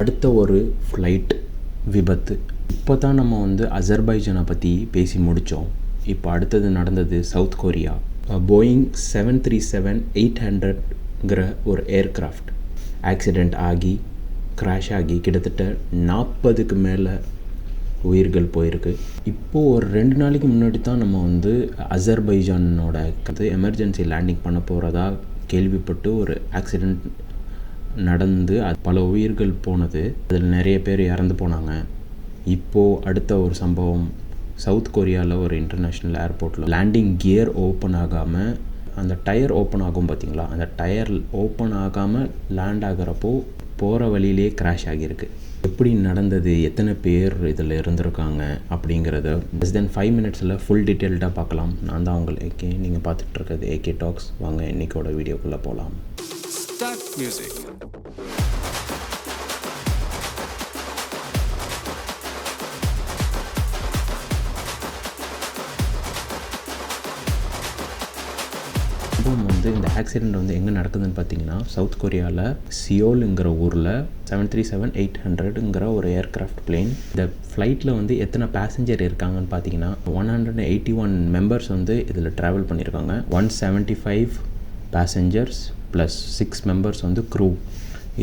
அடுத்த ஒரு ஃப்ளைட் விபத்து. இப்போ தான் நம்ம வந்து அசர்பைஜானை பற்றி பேசி முடித்தோம். இப்போ அடுத்தது நடந்தது சவுத் கொரியா. போயிங் 737-800ங்கிற ஒரு ஏர்க்ராஃப்ட் ஆக்சிடெண்ட் ஆகி கிராஷ் ஆகி கிட்டத்தட்ட 40க்கு மேலே உயிர்கள் போயிருக்கு. இப்போது ஒரு 2 நாளைக்கு முன்னாடி தான் நம்ம வந்து அசர்பைஜானோட எமர்ஜென்சி லேண்டிங் பண்ண போகிறதா கேள்விப்பட்டு ஒரு ஆக்சிடெண்ட் நடந்து பல உயிர்கள் போனது. அதில் நிறைய பேர் இறந்து போனாங்க. இப்போது அடுத்த ஒரு சம்பவம் சவுத் கொரியாவில் ஒரு இன்டர்நேஷ்னல் ஏர்போர்ட்டில் லேண்டிங் கியர் ஓப்பன் ஆகாமல், அந்த டயர் ஓப்பன் ஆகும் பார்த்திங்களா, அந்த டயர் ஓப்பன் ஆகாமல் லேண்ட் ஆகிறப்போ போகிற வழியிலே கிராஷ் ஆகியிருக்கு. எப்படி நடந்தது, எத்தனை பேர் இதில் இருந்திருக்காங்க அப்படிங்கிறத லெஸ் தென் 5 மினிட்ஸில் ஃபுல் டீட்டெயில்டாக பார்க்கலாம். நான் தான் உங்கள் ஏகே, நீங்கள் பார்த்துட்டு இருக்கிறது ஏகே டாக்ஸ். வாங்க இன்றைக்கோட வீடியோக்குள்ளே போகலாம். Start music. வந்து இந்த ஆக்சிடெண்ட் வந்து எங்கே நடக்குதுன்னு பார்த்தீங்கன்னா, சவுத் கொரியாவில் சியோலுங்கிற ஊரில் 737-800ங்கிற ஒரு ஏர்க்ராஃப்ட் பிளேன். இந்த ஃப்ளைட்டில் வந்து எத்தனை பேசஞ்சர் இருக்காங்கன்னு பார்த்தீங்கன்னா 181 மெம்பர்ஸ் வந்து இதில் ட்ராவல் பண்ணியிருக்காங்க. 175 பேசஞ்சர்ஸ் ப்ளஸ் 6 மெம்பர்ஸ் வந்து க்ரூ.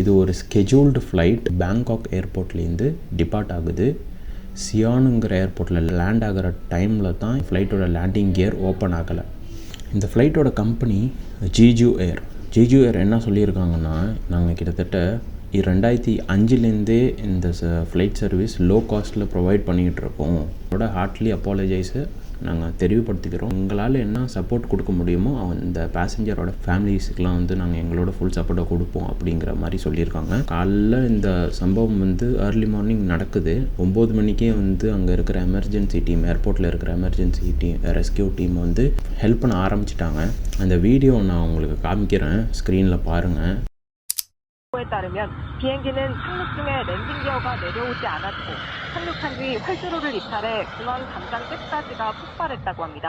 இது ஒரு ஸ்கெட்யூல்டு ஃப்ளைட். பேங்காக் ஏர்போர்ட்லேருந்து டிபார்ட் ஆகுது. சியானுங்கிற ஏர்போர்ட்டில் லேண்ட் ஆகிற டைமில் தான் ஃப்ளைட்டோட லேண்டிங் கியர் ஓப்பன் ஆகலை. இந்த ஃப்ளைட்டோட கம்பெனி ஜிஜு ஏர் என்ன சொல்லியிருக்காங்கன்னா, நாங்கள் கிட்டத்தட்ட 2005லேருந்தே இந்த ஃப்ளைட் சர்வீஸ் லோ காஸ்ட்டில் ப்ரொவைட் பண்ணிகிட்ருக்கோம். அதோட ஹார்ட்லி அப்பாலஜைஸை நாங்கள் தெரிவுபடுத்திக்கிறோம். எங்களால் என்ன சப்போர்ட் கொடுக்க முடியுமோ அந்த பேசஞ்சரோட ஃபேமிலிஸுக்கெலாம் வந்து நாங்கள் எங்களோட ஃபுல் சப்போர்ட்டை கொடுப்போம் அப்படிங்கிற மாதிரி சொல்லியிருக்காங்க. காலைல இந்த சம்பவம் வந்து ஏர்லி மார்னிங் நடக்குது. 9 மணிக்கே வந்து அங்கே இருக்கிற எமர்ஜென்சி டீம், ஏர்போர்ட்டில் இருக்கிற எமர்ஜென்சி டீம், ரெஸ்கியூ டீம் வந்து ஹெல்ப் பண்ண ஆரம்பிச்சிட்டாங்க. அந்த வீடியோ நான் உங்களுக்கு காமிக்கிறேன், ஸ்க்ரீனில் பாருங்கள். 에 따르면 비행기는 착륙 중에 랜딩 기어가 내려오지 않았고 착륙한 뒤 활주로를 이탈해 공항 담장 끝까지가 폭발했다고 합니다.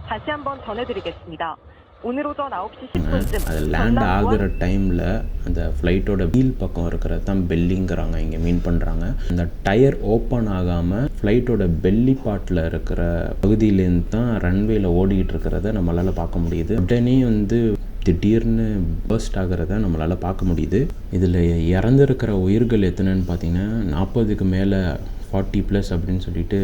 다시 한번 전해드리겠습니다. 오늘 오전 9시 10분쯤 அது லேண்ட் ஆகிற டைமில் அந்த ஃப்ளைட்டோட வீல் பக்கம் இருக்கிறது தான் பெல்லிங்கிறாங்க, இங்கே மீன் பண்ணுறாங்க. அந்த டயர் ஓப்பன் ஆகாமல் ஃப்ளைட்டோட பெல்லி பார்ட்டில் இருக்கிற பகுதியிலேருந்து தான் ரன்வேயில் ஓடிக்கிட்டு இருக்கிறத நம்மளால் பார்க்க முடியுது. உடனே வந்து திடீர்னு பர்ஸ்ட் ஆகிறத நம்மளால் பார்க்க முடியுது. இதில் இறந்துருக்கிற உயிர்கள் எத்தனைன்னு பார்த்தீங்கன்னா 40க்கு மேலே, 40+ அப்படின்னு சொல்லிட்டு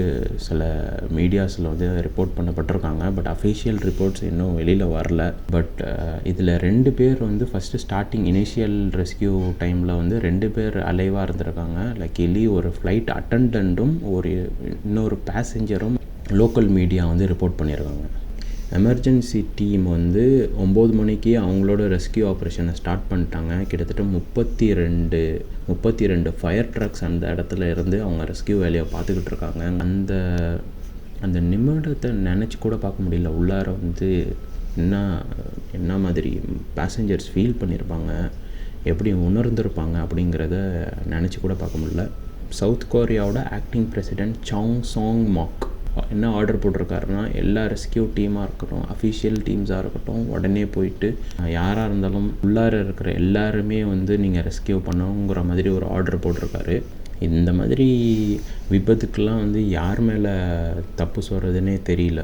சில மீடியாஸில் வந்து ரிப்போர்ட் பண்ணப்பட்டிருக்காங்க. பட் அஃபிஷியல் ரிப்போர்ட்ஸ் இன்னும் வெளியில் வரல. பட் இதில் 2 பேர் வந்து ஃபஸ்ட்டு ஸ்டார்டிங் இனிஷியல் ரெஸ்கியூ டைமில் வந்து 2 பேர் அலைவாக இருந்திருக்காங்க. லக்கிலி ஒரு ஃப்ளைட் அட்டண்டன்ட்டும் இன்னொரு பேசஞ்சரும் லோக்கல் மீடியா வந்து ரிப்போர்ட் பண்ணியிருக்காங்க. எமர்ஜென்சி டீம் வந்து 9 மணிக்கு அவங்களோட ரெஸ்கியூ ஆப்ரேஷனை ஸ்டார்ட் பண்ணிட்டாங்க. கிட்டத்தட்ட 32 ஃபயர் ட்ரக்ஸ் அந்த இடத்துல இருந்து அவங்க ரெஸ்கியூ வேலையை பார்த்துக்கிட்டு இருக்காங்க. அந்த நிமிடத்தை நினச்சி கூட பார்க்க முடியல. உள்ளார வந்து என்ன மாதிரி பேசஞ்சர்ஸ் ஃபீல் பண்ணியிருப்பாங்க, எப்படி உணர்ந்திருப்பாங்க அப்படிங்கிறத நினச்சி கூட பார்க்க முடியல. சவுத் கொரியாவோட ஆக்டிங் பிரசிடெண்ட் சாங் சாங் மாக் என்ன ஆர்டர் போட்டிருக்காருன்னா, எல்லா ரெஸ்கியூ டீமாக இருக்கட்டும், அஃபிஷியல் டீம்ஸாக இருக்கட்டும், உடனே போயிட்டு யாராக இருந்தாலும் உள்ளார இருக்கிற எல்லாருமே வந்து நீங்கள் ரெஸ்கியூ பண்ணணுங்கிற மாதிரி ஒரு ஆர்டர் போட்டிருக்காரு. இந்த மாதிரி விபத்துக்கெல்லாம் வந்து யார் மேலே தப்பு சொல்கிறதுனே தெரியல.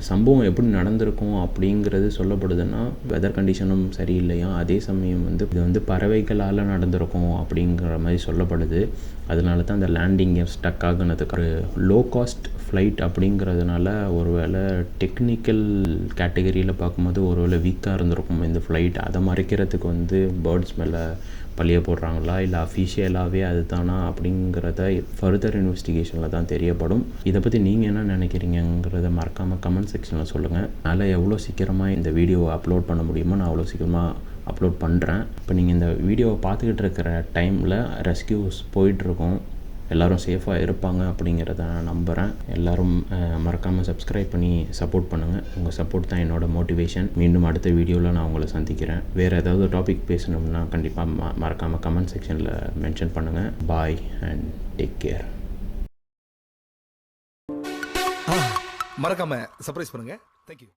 சம்பவம் எப்படி நடந்திருக்கும் அப்படிங்கிறது சொல்லப்படுதுன்னா, வெதர் கண்டிஷனும் சரியில்லையா, அதே சமயம் வந்து இது வந்து பறவைகளால் நடந்திருக்கும் அப்படிங்கிற மாதிரி சொல்லப்படுது. அதனால தான் அந்த லேண்டிங் ஸ்டக் ஆகுனதுக்கு லோ காஸ்ட் ஃப்ளைட் அப்படிங்கிறதுனால ஒருவேளை டெக்னிக்கல் கேட்டகரியில் பார்க்கும்போது ஒருவேளை வீக்காக இருந்திருக்கும் இந்த ஃப்ளைட். அதை மறைக்கிறதுக்கு வந்து பேர்ட்ஸ் மேலே பழிய போடுறாங்களா, இல்லை அஃபிஷியலாகவே அது தானா அப்படிங்கிறத ஃபர்தர் இன்வெஸ்டிகேஷனில் தான் தெரியப்படும். இதை பற்றி நீங்கள் என்ன நினைக்கிறீங்கிறத மறக்காமல் கமெண்ட் செக்ஷனில் சொல்லுங்கள். அதனால் எவ்வளோ சீக்கிரமாக இந்த வீடியோவை அப்லோட் பண்ண முடியுமோ நான் அவ்வளோ சீக்கிரமாக அப்லோட் பண்ணுறேன். இப்போ நீங்கள் இந்த வீடியோவை பார்த்துக்கிட்டு இருக்கிற டைமில் ரெஸ்கியூஸ் போயிட்டுருக்கோம். எல்லோரும் சேஃபாக இருப்பாங்க அப்படிங்கிறத நான் நம்புகிறேன். எல்லோரும் மறக்காமல் சப்ஸ்கிரைப் பண்ணி சப்போர்ட் பண்ணுங்கள். உங்கள் சப்போர்ட் தான் என்னோடய மோட்டிவேஷன். மீண்டும் அடுத்த வீடியோவில் நான் உங்களை சந்திக்கிறேன். வேறு ஏதாவது டாபிக் பேசணும்னா கண்டிப்பாக மறக்காமல் கமெண்ட் செக்ஷனில் மென்ஷன் பண்ணுங்கள். பாய் அண்ட் டேக் கேர். மறக்காமல் சர்ப்ரைஸ் பண்ணுங்கள். தேங்க்யூ.